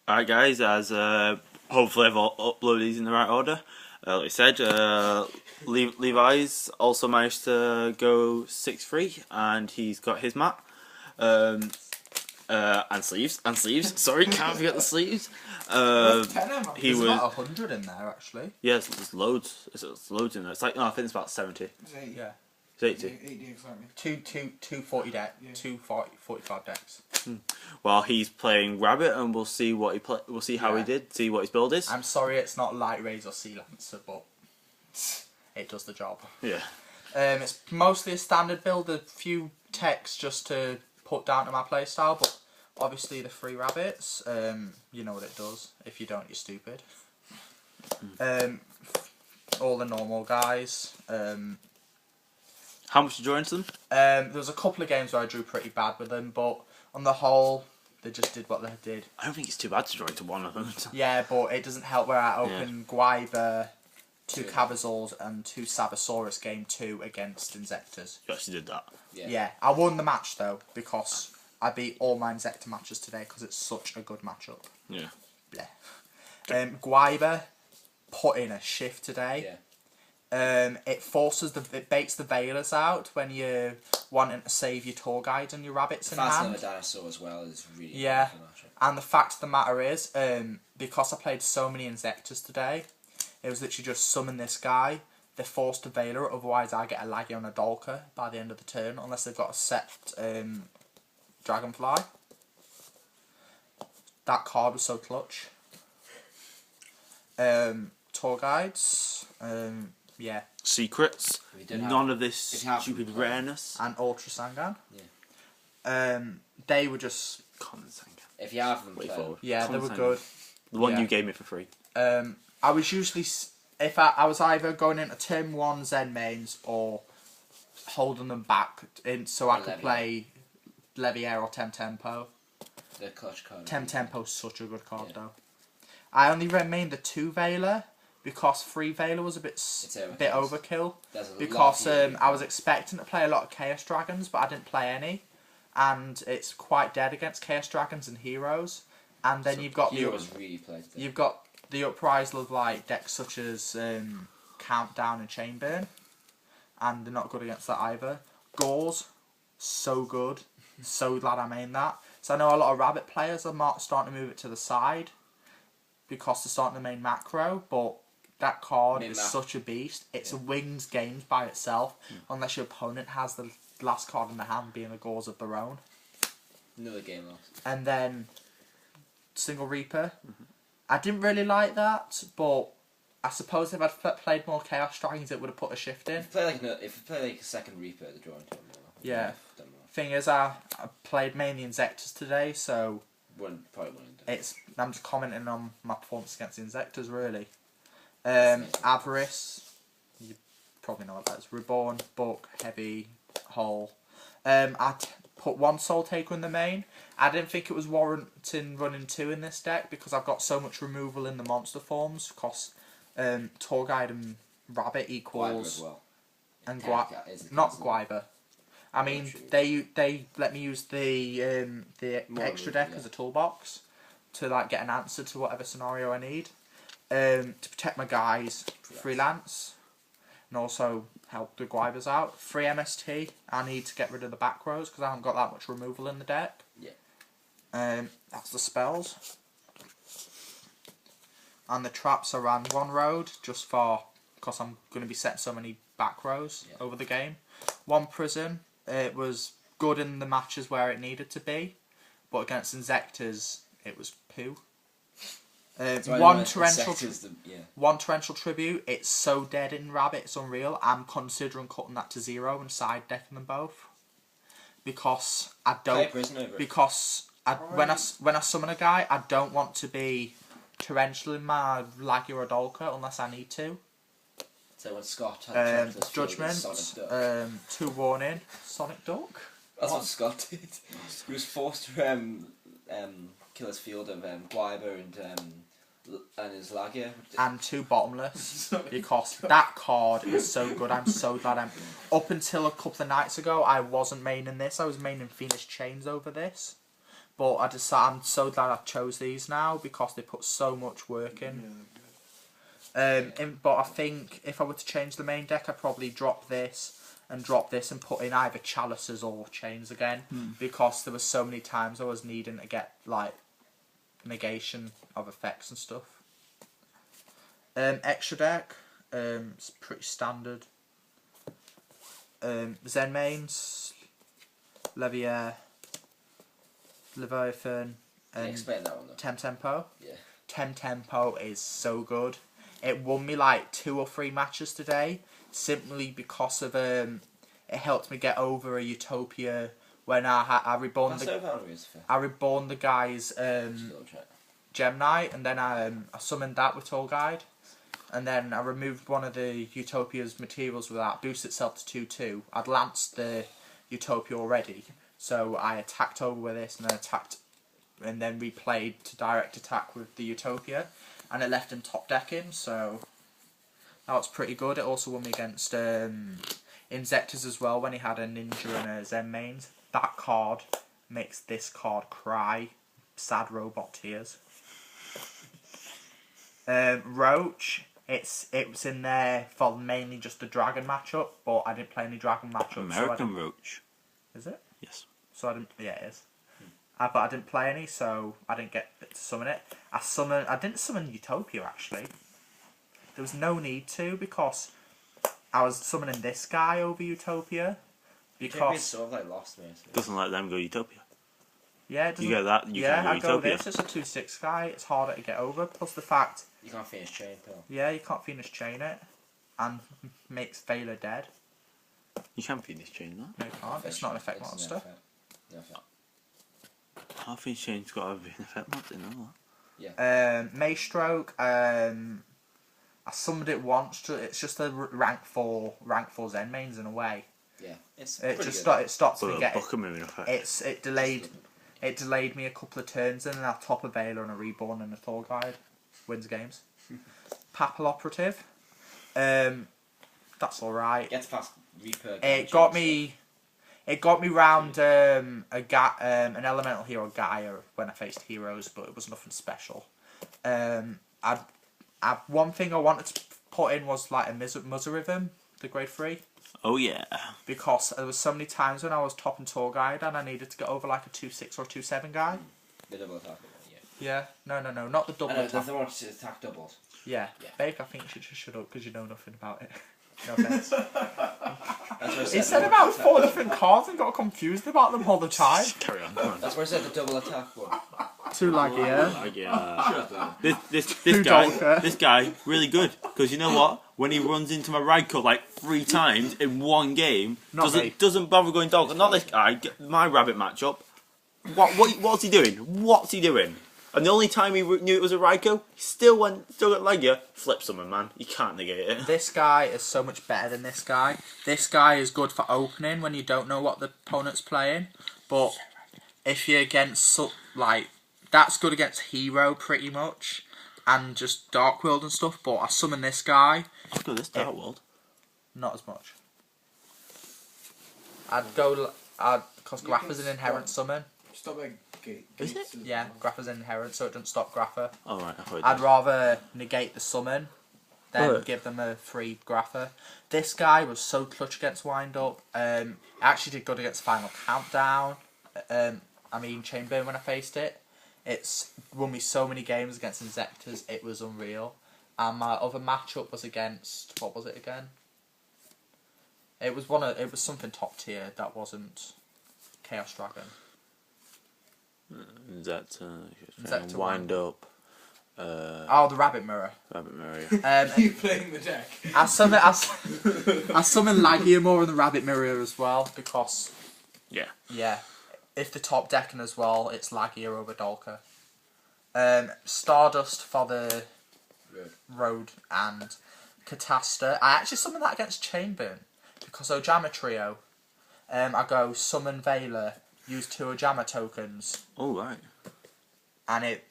Alright guys, as hopefully I've uploaded these in the right order. Like I said, Levi's also managed to go 6-3 and he's got his mat. And sleeves, sorry, can't forget the sleeves. There's about 100 in there actually. Yes, there's loads. There's loads in there. It's like, no, I think it's about 70. Yeah. It's 80. Two 40 deck, yeah. 45 decks. Well, he's playing Rabbit, and we'll see what he We'll see how he did. See what his build is. I'm sorry, it's not Light Rays or Sea Lancer, but it does the job. Yeah. It's mostly a standard build. A few techs just to put down to my playstyle, but obviously the 3 rabbits. You know what it does. If you don't, you're stupid. All the normal guys. How much did you draw into them? There was a couple of games where I drew pretty bad with them, but on the whole, they just did what they did. I don't think it's too bad to draw into one of them. Yeah, but it doesn't help where I opened Guiber, 2 Cavazors and 2 Sabosaurus game 2 against Insectors. You actually did that. Yeah, I won the match though, because I beat all my Insector matches today because it's such a good matchup. Yeah. Yeah. Guiber put in a shift today. Yeah. It baits the Veilers out when you're wanting to save your tour guides and your rabbits in hand. The dinosaur as well is really yeah. And the fact of the matter is, because I played so many Insectors today, it was literally just summon this guy. They're forced to Veiler, otherwise I get a Laggy on a Dolker by the end of the turn, unless they've got a set Dragonfly. That card was so clutch. Tour guides. Yeah. Secrets. None of this stupid rareness. And Ultra Sangan. Yeah. They were just... If you have them, yeah, they were good. The one you gave me for free. I was usually... If I was either going into turn 1 Zen mains or holding them back so I could play Leviair or Temtempo. The clutch card. Temtempo's such a good card though. I only remained the 2 Veiler because 3 Veiler was a bit overkill. Because I was expecting to play a lot of Chaos Dragons, but I didn't play any. And it's quite dead against Chaos Dragons and Heroes. And then you've got the Uprisal of like decks such as Countdown and Chainburn, and they're not good against that either. Gauze, so good. So glad I made that. So I know a lot of Rabbit players are starting to move it to the side because they're starting to main macro, but that card is such a beast. It's a wings games by itself, unless your opponent has the last card in the hand being a Gauze of their own. Another game lost. And then Single Reaper. I didn't really like that, but I suppose if I'd played more Chaos Dragons, it would have put a shift in. If you play like a second Reaper, the drawing to more. Yeah. Thing is, I played mainly Insectors today, so I'm just commenting on my performance against the Insectors, really. Avarice, you probably know what that is. Reborn, Book, Heavy, Hull. I put 1 Soul Taker in the main. I didn't think it was warranting running 2 in this deck because I've got so much removal in the monster forms. Because Tour Guide and Rabbit equals and not Guiber. I mean, they let me use the extra deck as a toolbox to like get an answer to whatever scenario I need. To protect my guys, freelance, and also help the Guibers out. 3 MST. I need to get rid of the back rows because I haven't got that much removal in the deck. Yeah. That's the spells. And the traps, I ran 1 road just because I'm going to be setting so many back rows over the game. 1 prison. It was good in the matches where it needed to be, but against Insectors, it was poo. 1 torrential tribute. It's so dead in Rabbit, it's unreal. I'm considering cutting that to 0 and side decking them both because I don't. When I summon a guy, I don't want to be torrential in my Laggy or Dolka unless I need to. So when Scott had Judgment, 2 warning, Sonic Duck. That's what Scott did. He was forced to kill his field of Guiber and his Lagia. And 2 bottomless because that card is so good. I'm so glad up until a couple of nights ago I wasn't maining this. I was maining Phoenix Chains over this. But I'm so glad I chose these now because they put so much work in. But I think if I were to change the main deck, I'd probably drop this and put in either chalices or chains again, because there were so many times I was needing to get like negation of effects and stuff. Extra deck, it's pretty standard. Zen mains, Leviathan, Explain that one though. Tempo. Yeah. Tempo is so good. It won me like 2 or 3 matches today, simply because of it helped me get over a Utopia when I reborn the guy's Gem Knight, and then I summoned that with Tour Guide, and then I removed one of the Utopia's materials with that, boost itself to 2/2. I'd lanced the Utopia already, so I attacked over with this and then replayed to direct attack with the Utopia, and it left him top decking, so that was pretty good. It also won me against Insectors as well when he had a Ninja and a Zen mains. That card makes this card cry. Sad robot tears. Roach, it was in there for mainly just a dragon matchup, but I didn't play any dragon matchups. American Roach. Is it? Yes. So I didn't. Yeah, it is. But I didn't play any, so I didn't get to summon it. I didn't summon Utopia actually. There was no need to, because I was summoning this guy over Utopia. Because sort of like lost me. Doesn't let them go Utopia. Yeah, it doesn't. You get that. You can go Utopia. This. It's a 2/6 guy. It's harder to get over. Plus the fact you can't finish chain though. Yeah, you can't finish chain it, and makes Veiler dead. You can finish chain that. No, you can't. It's not an effect monster. I think chain's got to be an effect monster. You know that. Yeah. Maystroke. I summoned it once. It's just a rank 4 Zen mains in a way. Yeah, it stops me getting. It delayed delayed me a couple of turns, and then I top a Veiler and a Reborn and a Thor Guide. Wins games. Papal Operative. That's alright. Gets past Reaper. It got me round an Elemental Hero Gaia when I faced heroes, but it was nothing special. One thing I wanted to put in was like a Muzzerhythm, the grade 3. Oh yeah. Because there was so many times when I was top and Tour Guide and I needed to get over like a 2/6 or 2/7 guy. The double attack. Yeah. No, not the double attack. The one to attack doubles. Yeah. Fake, I think you should just shut up because you know nothing about it. No offense. He said about 4 different cards and got confused about them all the time. Carry on, come on. That's where I said the double attack one. Too laggy, yeah. This guy, really good. Because you know what? When he runs into my Raikou like 3 times in one game, doesn't bother going dog. Not this guy. My rabbit matchup. What's he doing? What's he doing? And the only time he knew it was a Raikou, he still got Legia. Flip someone, man. You can't negate it. This guy is so much better than this guy. This guy is good for opening when you don't know what the opponent's playing. But if you're against, like, that's good against Hero pretty much. And just Dark World and stuff. But I summon this guy. I've got this Dark World. Not as much. Because Grappa's an inherent summon. Stop like Is it? Yeah, Grappa's inherent, so it doesn't stop Grappa. Oh, right, I'd rather negate the summon than give them a free Grappa. This guy was so clutch against Wind Up. Actually did good against Final Countdown. Chainburn when I faced it. It's won me so many games against Insectors, it was unreal. And my other matchup was against, what was it again? It was something top tier that wasn't Chaos Dragon. That Wind Up. The Rabbit Mirror. Rabbit Mirror. Yeah. Are you playing the deck? I summon Lagia more in the Rabbit Mirror as well because. Yeah. If the top decking as well, it's Lagia over Dolka. Stardust for the Road and Cataster. I actually summoned that against Chainburn because Ojama Trio. I go summon Veiler. Use 2 Ojama tokens. Oh, right. And it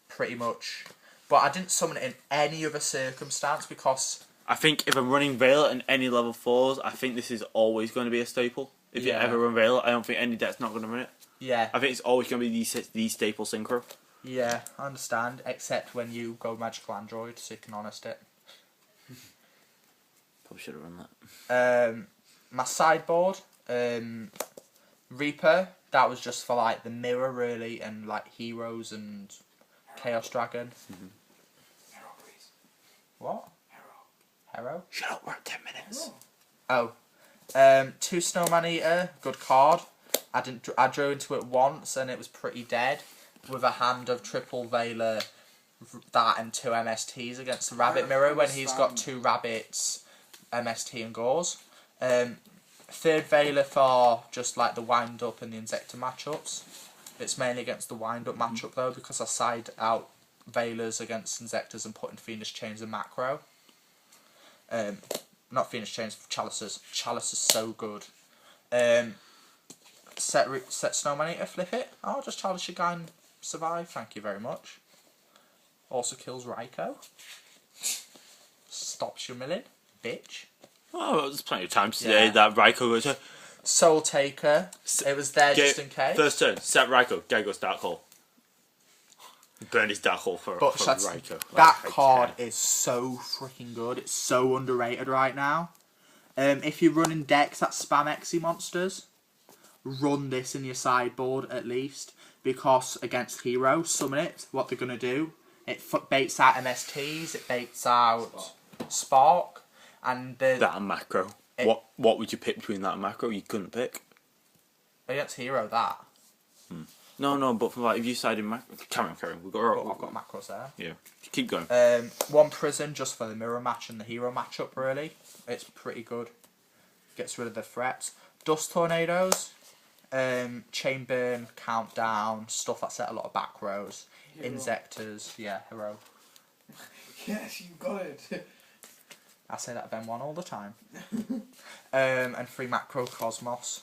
pretty much... But I didn't summon it in any other circumstance because... I think if I'm running Veiler and any level 4s, I think this is always going to be a staple. If you ever run Veiler, I don't think any deck's not going to run it. Yeah. I think it's always going to be the staple synchro. Yeah, I understand. Except when you go magical android, so you can honest it. Probably should have run that. My sideboard, Reaper. That was just for like the mirror, really, and like heroes and Chaos Dragon. Hero, please. What? Hero? Shut up, we're at 10 minutes. Oh. 2 Snowman Eater, good card. I drew into it once and it was pretty dead. With a hand of triple Veiler, that and 2 MSTs against the Rabbit Mirror when he's got 2 rabbits, MST and Gauze. 3rd Veiler for just like the wind up and the Insector matchups. It's mainly against the wind up matchup though, because I side out Veilers against Insectors and put in Fiendish Chains and Macro. Not Fiendish Chains, Chalices. Chalice is so good. Set Snowman Eater, flip it. Oh, just Chalice your guy and survive. Thank you very much. Also kills Raikou. Stops your milling, bitch. Oh, there's plenty of time to say that Raikou goes. Soul Taker. It was there just in case. First turn, set Raikou. Guy goes Dark Hole. Burn his Dark Hole for Raikou. That card is so freaking good. It's so underrated right now. If you're running decks that spam Exy monsters, run this in your sideboard at least. Because against Hero, summon it, what they're going to do, it baits out MSTs, it baits out Spark, and that and Macro. What would you pick between that and Macro? You couldn't pick. Against Hero, that. No, but for like if you sided Macro, carry on. I've got Macros there. Yeah, keep going. 1 Prison just for the mirror match and the Hero matchup. Really, it's pretty good. Gets rid of the threats. Dust Tornadoes. Chain Burn, Countdown, stuff that set a lot of back rows. Hero. Insectors, yeah, Hero. Yes, you got it. I say that Ben 1 all the time. And 3 Macro Cosmos.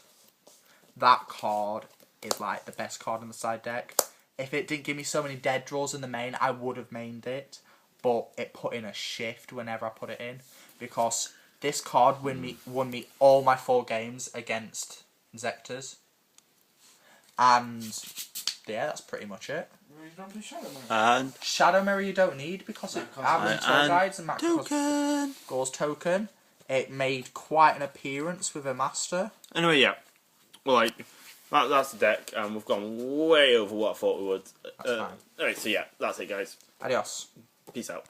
That card is like the best card in the side deck. If it didn't give me so many dead draws in the main, I would have mained it. But it put in a shift whenever I put it in. Because this card won me all my 4 games against Insectors. And yeah, that's pretty much it. You don't do Shadow Mirror. And Shadow Mirror you don't need because it has Tour Guides and token. Gauze Token. It made quite an appearance with a Master. Anyway, yeah. Well, like that's the deck, and we've gone way over what I thought we would. That's fine. Alright, so yeah, that's it, guys. Adios. Peace out.